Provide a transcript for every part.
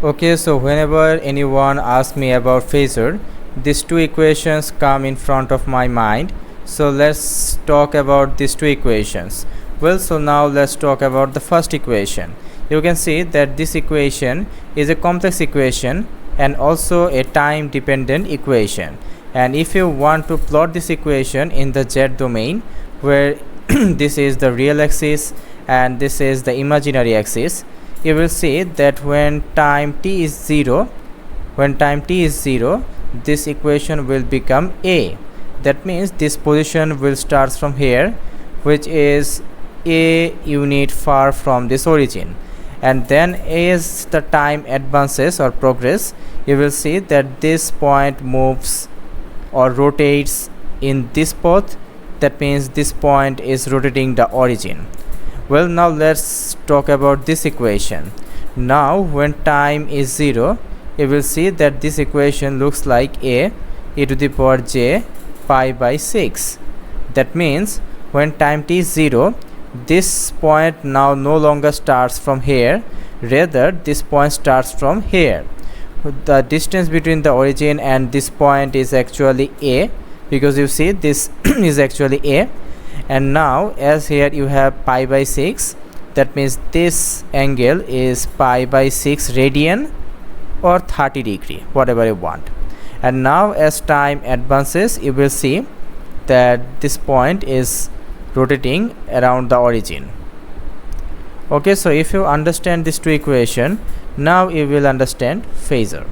Okay, so whenever anyone asks me about phasor, these two equations come in front of my mind. So let's talk about these two equations. Well, so now let's talk about the first equation. You can see that this equation is a complex equation and also a time dependent equation. And if you want to plot this equation in the z domain, where this is the real axis and this is the imaginary axis, you will see that when time t is 0, this equation will become a. That means this position will start from here, which is a unit far from this origin, and then as the time advances or progress, you will see that this point moves or rotates in this path. That means this point is rotating the origin. Well, now let's talk about this equation. Now when time is 0, you will see that this equation looks like e to the power j pi by 6. That means when time t is 0, this point now no longer starts from here, rather this point starts from here. The distance between the origin and this point is actually a, because you see this is actually a. And now as here you have pi by 6, that means this angle is pi by 6 radian or 30 degree, whatever you want. And now as time advances, you will see that this point is rotating around the origin. Okay, so if you understand these two equations, now you will understand phasor.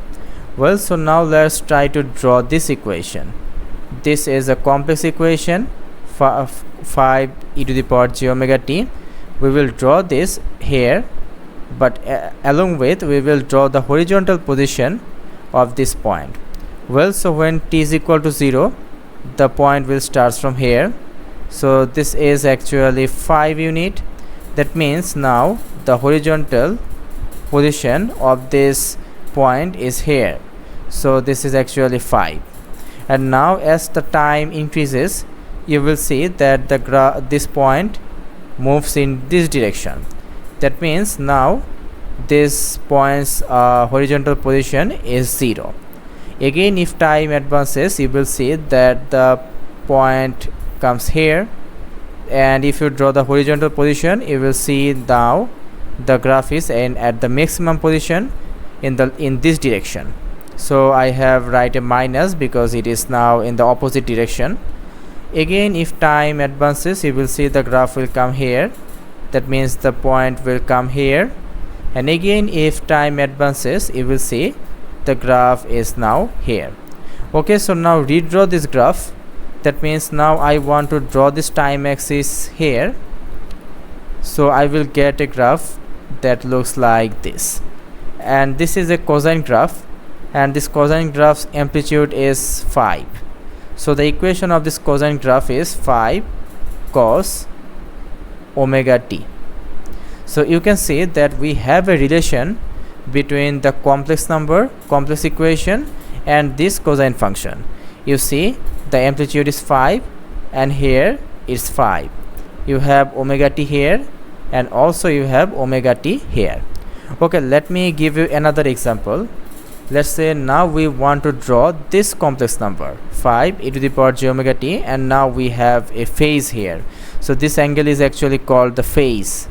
Well, so now let's try to draw this equation. This is a complex equation, 5 e to the power j omega t. We will draw this here, but along with we will draw the horizontal position of this point. Well, so when t is equal to 0, the point will start from here. So this is actually 5 unit. That means now the horizontal position of this point is here. So this is actually 5. And now as the time increases, you will see that this point moves in this direction. That means now this point's horizontal position is 0. Again, if time advances, you will see that the point comes here, and if you draw the horizontal position, you will see now the graph is at the maximum position in this direction. So I have write a minus because it is now in the opposite direction. Again, if time advances, you will see the graph will come here. That means the point will come here. And again, if time advances, you will see the graph is now here. Okay, so now redraw this graph. That means now I want to draw this time axis here. So I will get a graph that looks like this. And this is a cosine graph. And this cosine graph's amplitude is 5. So the equation of this cosine graph is 5 cos omega t. So you can see that we have a relation between the complex equation and this cosine function. You see the amplitude is 5 and here is 5. You have omega t here and also you have omega t here. Okay, let me give you another example. Let's say now we want to draw this complex number 5 e to the power j omega t, and now we have a phase here. So this angle is actually called the phase.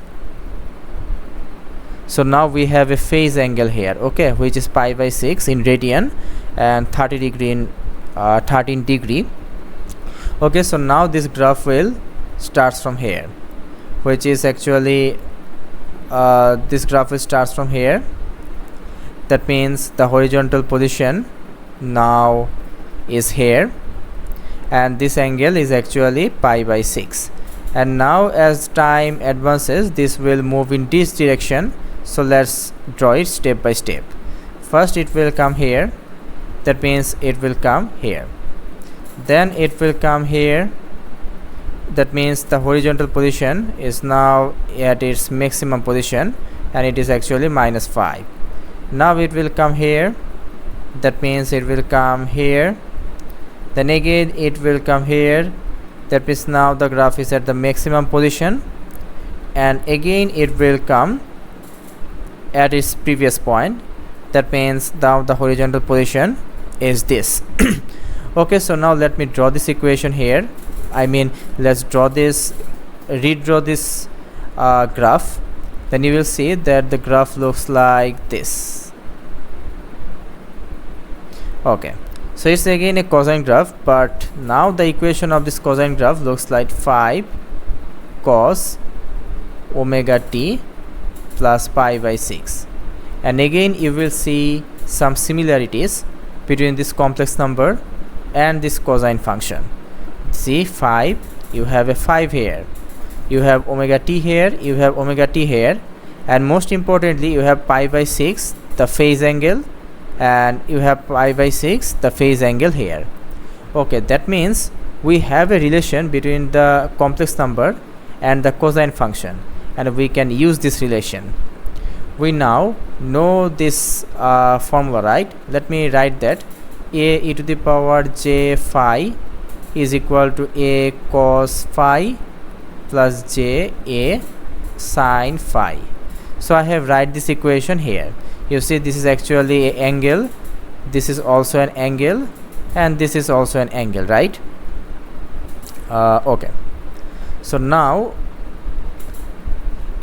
So now we have a phase angle here, okay, which is pi by 6 in radian and 30 degree in 13 degree. Okay, so now this graph will starts from here, which is actually this graph will starts from here. That means the horizontal position now is here, and this angle is actually pi by 6. And now as time advances, this will move in this direction. So let's draw it step by step. First it will come here. That means it will come here. Then it will come here. That means the horizontal position is now at its maximum position, and it is actually minus 5. Now it will come here. That means it will come here. Then again it will come here. That means now the graph is at the maximum position, and again it will come at its previous point, That means now the horizontal position is this. Okay, so now let me draw this equation here. I mean, let's draw this, redraw this graph. Then you will see that the graph looks like this. Okay, so it's again a cosine graph, but now the equation of this cosine graph looks like 5 cos omega t plus pi by 6. And again you will see some similarities between this complex number and this cosine function. See, 5, you have a 5 here, you have omega t here, you have omega t here, and most importantly you have pi by 6, the phase angle, and you have pi by 6, the phase angle here. Okay, that means we have a relation between the complex number and the cosine function, and we can use this relation. We now know this formula, right? Let me write that. A e to the power j phi is equal to a cos phi plus j a sin phi. So I have write this equation here. You see, this is actually an angle, this is also an angle, and this is also an angle, right? Okay, so now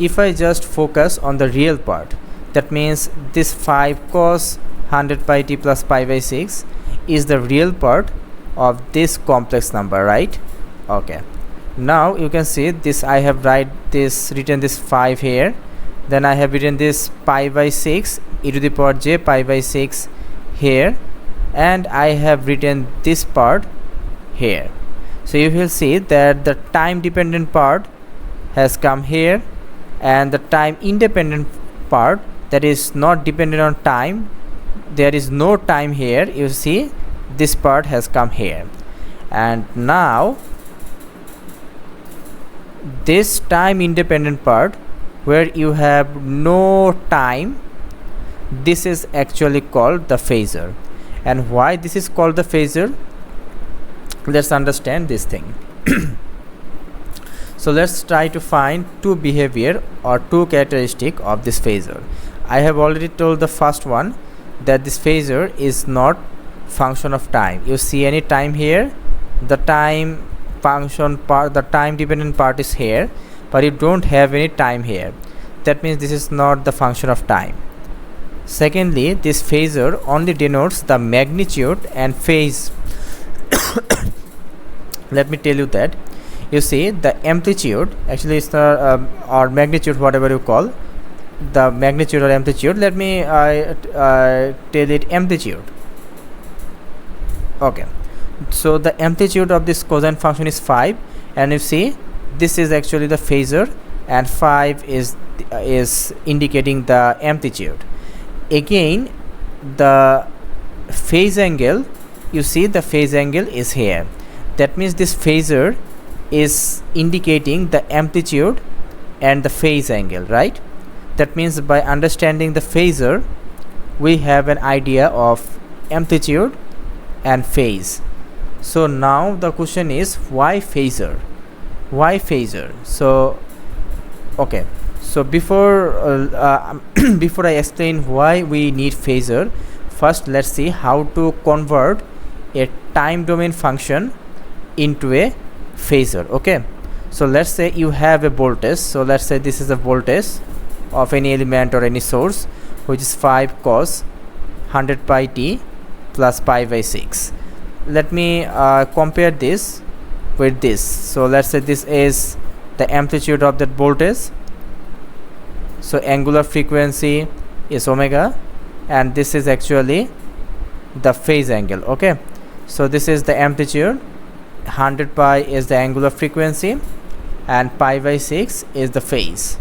if I just focus on the real part, that means this 5 cos 100 pi t plus pi by 6 is the real part of this complex number, right? Okay, now you can see this, I have written this 5 here, then I have written this pi by 6 e to the power j pi by 6 here, and I have written this part here. So you will see that the time dependent part has come here, and the time independent part, that is not dependent on time, there is no time here, you see this part has come here. And now this time independent part where you have no time, this is actually called the phasor. And why this is called the phasor? Let's understand this thing. So let's try to find two behavior or two characteristic of this phasor. I have already told the first one that this phasor is not function of time. You see any time here, the time function part, the time dependent part is here, but you don't have any time here. That means this is not the function of time. Secondly, this phasor only denotes the magnitude and phase. Let me tell you that. You see, the amplitude, actually it's the or magnitude, whatever you call, the magnitude or amplitude. Let me tell it amplitude. Okay, so the amplitude of this cosine function is 5, and you see this is actually the phasor, and 5 is indicating the amplitude. Again, the phase angle, you see the phase angle is here. That means this phasor is indicating the amplitude and the phase angle, right? That means by understanding the phasor, we have an idea of amplitude and phase. So now the question is, why phasor? Why phasor? So okay, so before before I explain why we need phasor, first let's see how to convert a time domain function into a phasor. Okay, so let's say you have a voltage. So let's say this is a voltage of any element or any source, which is 5 cos 100 pi t plus pi by 6. Let me compare this with this. So let's say this is the amplitude of that voltage, so angular frequency is omega, and this is actually the phase angle. Okay, so this is the amplitude, 100 pi is the angular frequency, and pi by 6 is the phase.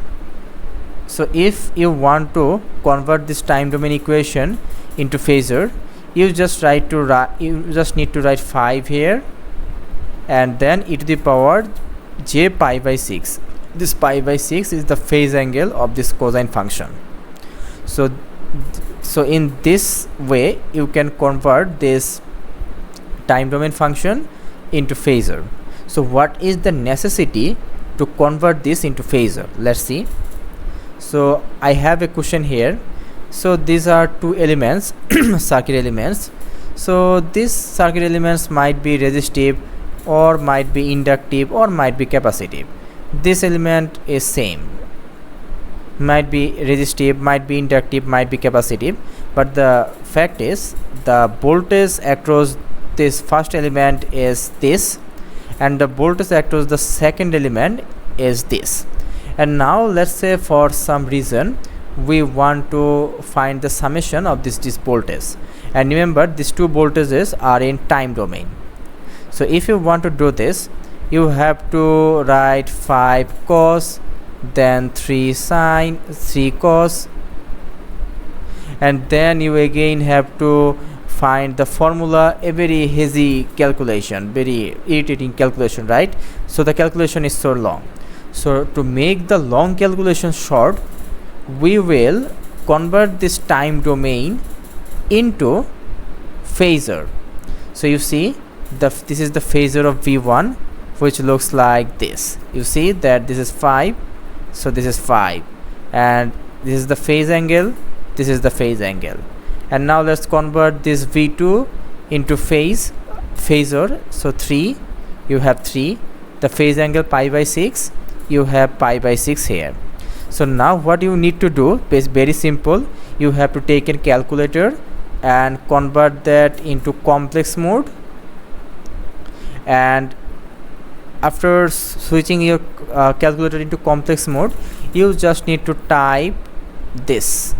So if you want to convert this time domain equation into phasor, you just need to write 5 here, and then e to the power j pi by 6. This pi by 6 is the phase angle of this cosine function. So in this way you can convert this time domain function into phasor. So what is the necessity to convert this into phasor? Let's see. So I have a question here So these are two elements circuit elements. So these circuit elements might be resistive or might be inductive or might be capacitive. This element is same, might be resistive, might be inductive, might be capacitive, but the fact is the voltage across this first element is this, and the voltage across the second element is this. And now let's say for some reason we want to find the summation of this voltage, and remember these two voltages are in time domain. So if you want to do this, you have to write 5 cos, then 3 sine, 3 cos, and then you again have to find the formula, a very hazy calculation, very irritating calculation, right? So the calculation is so long. So to make the long calculation short, we will convert this time domain into phasor. So you see this is the phasor of V1, which looks like this. You see that this is 5, so this is 5, and this is the phase angle, this is the phase angle. And now let's convert this V2 into phasor. So 3, you have 3, the phase angle pi by 6, you have pi by 6 here. So now what you need to do is very simple. You have to take a calculator and convert that into complex mode, and after switching your calculator into complex mode, you just need to type this.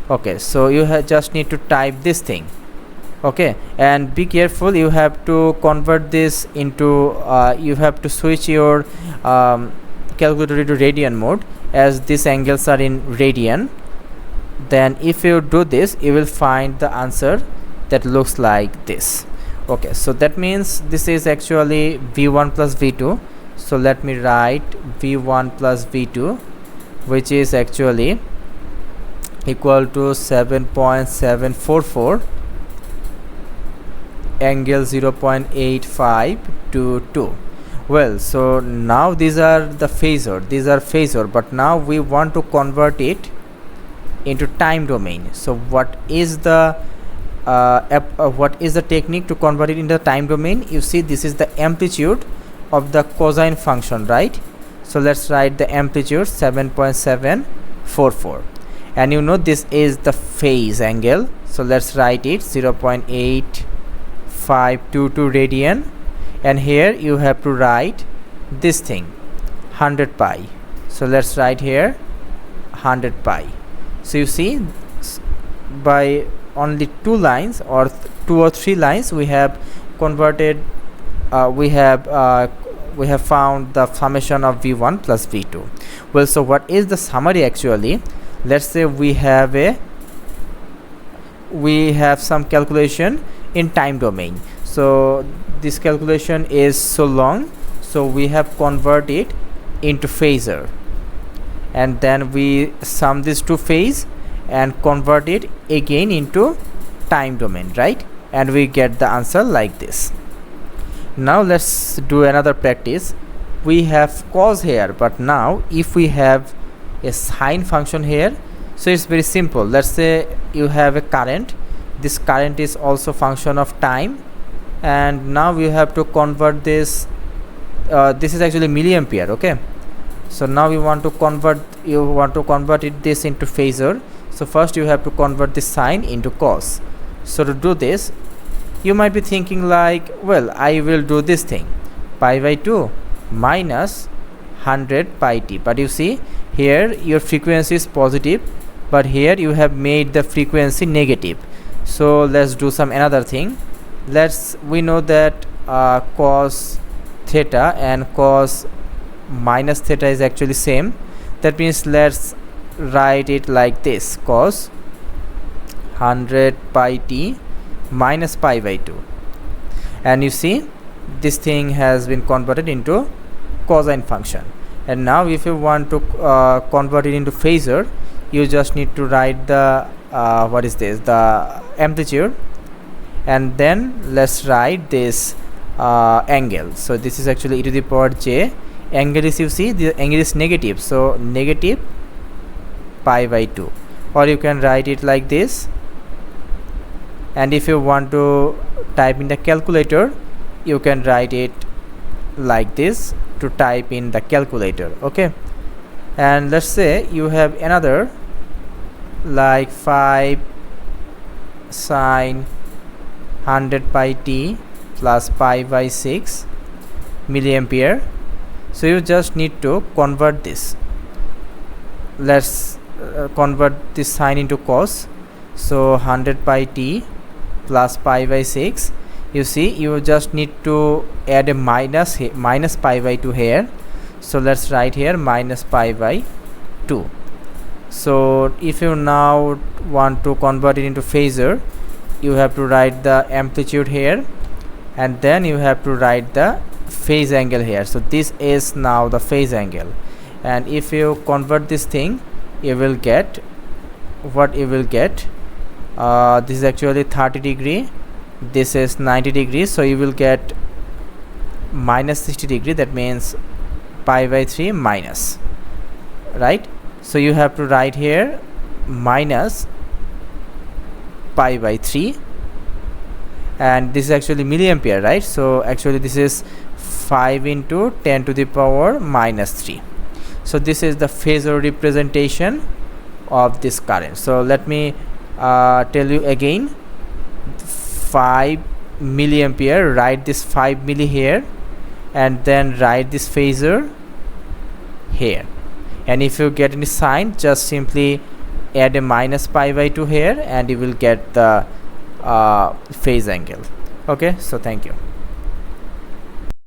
Okay, so you just need to type this thing. Okay, and be careful, you have to convert this into you have to switch your calculator into radian mode, as these angles are in radian. Then if you do this, you will find the answer that looks like this. Okay, so that means this is actually V1 plus V2. So let me write V1 plus V2, which is actually equal to 7.744 angle 0.8522. Well, so now these are the phasor, but now we want to convert it into time domain. So what is the technique to convert it into time domain? You see, this is the amplitude of the cosine function, right? So let's write the amplitude 7.744, and you know this is the phase angle, so let's write it 0.8522 radian, and here you have to write this thing 100 pi. So let's write here 100 pi. So you see, by only 2 lines or 2 or 3 lines, we have converted we have found the summation of V1 plus V2. Well, so what is the summary actually? Let's say we have some calculation in time domain. So this calculation is so long, so we have converted it into phasor, and then we sum these two phase and convert it again into time domain, right? And we get the answer like this. Now let's do another practice. We have cos here, but now if we have a sine function here, so it's very simple. Let's say you have a current, this current is also function of time, and now you have to convert this this is actually milliampere. Okay, so now you want to convert this into phasor. So first you have to convert this sine into cos. So to do this, you might be thinking like, well, I will do this thing, pi by 2 minus 100 pi t. But you see here your frequency is positive, but here you have made the frequency negative. So let's do some another thing. We know that cos theta and cos minus theta is actually same. That means let's write it like this: cos 100 pi t minus pi by 2. And you see this thing has been converted into cosine function. And now if you want to convert it into phasor, you just need to write the the amplitude, and then let's write this angle. So this is actually e to the power j. Angle is, you see, the angle is negative, so negative pi by 2, or you can write it like this. And if you want to type in the calculator, you can write it like this to type in the calculator. Okay, and let's say you have another like 5 sine 100 pi t plus pi by 6 milliampere. So you just need to convert this. Let's convert this sine into cos. So 100 pi t plus pi by 6, you see, you just need to add a minus pi by 2 here. So let's write here minus pi by 2. So if you now want to convert it into phasor, you have to write the amplitude here, and then you have to write the phase angle here. So this is now the phase angle, and if you convert this thing, you will get what you will get. This is actually 30 degree, this is 90 degrees, so you will get minus 60 degree. That means pi by 3 minus, right? So you have to write here minus pi by 3, and this is actually milliampere, right? So actually this is 5 into 10 to the power minus 3. So this is the phasor representation of this current. So let me tell you again. 5 milliampere, write this 5 milli here, and then write this phasor here. And if you get any sign, just simply add a minus pi by 2 here, and you will get the phase angle. Okay, so thank you.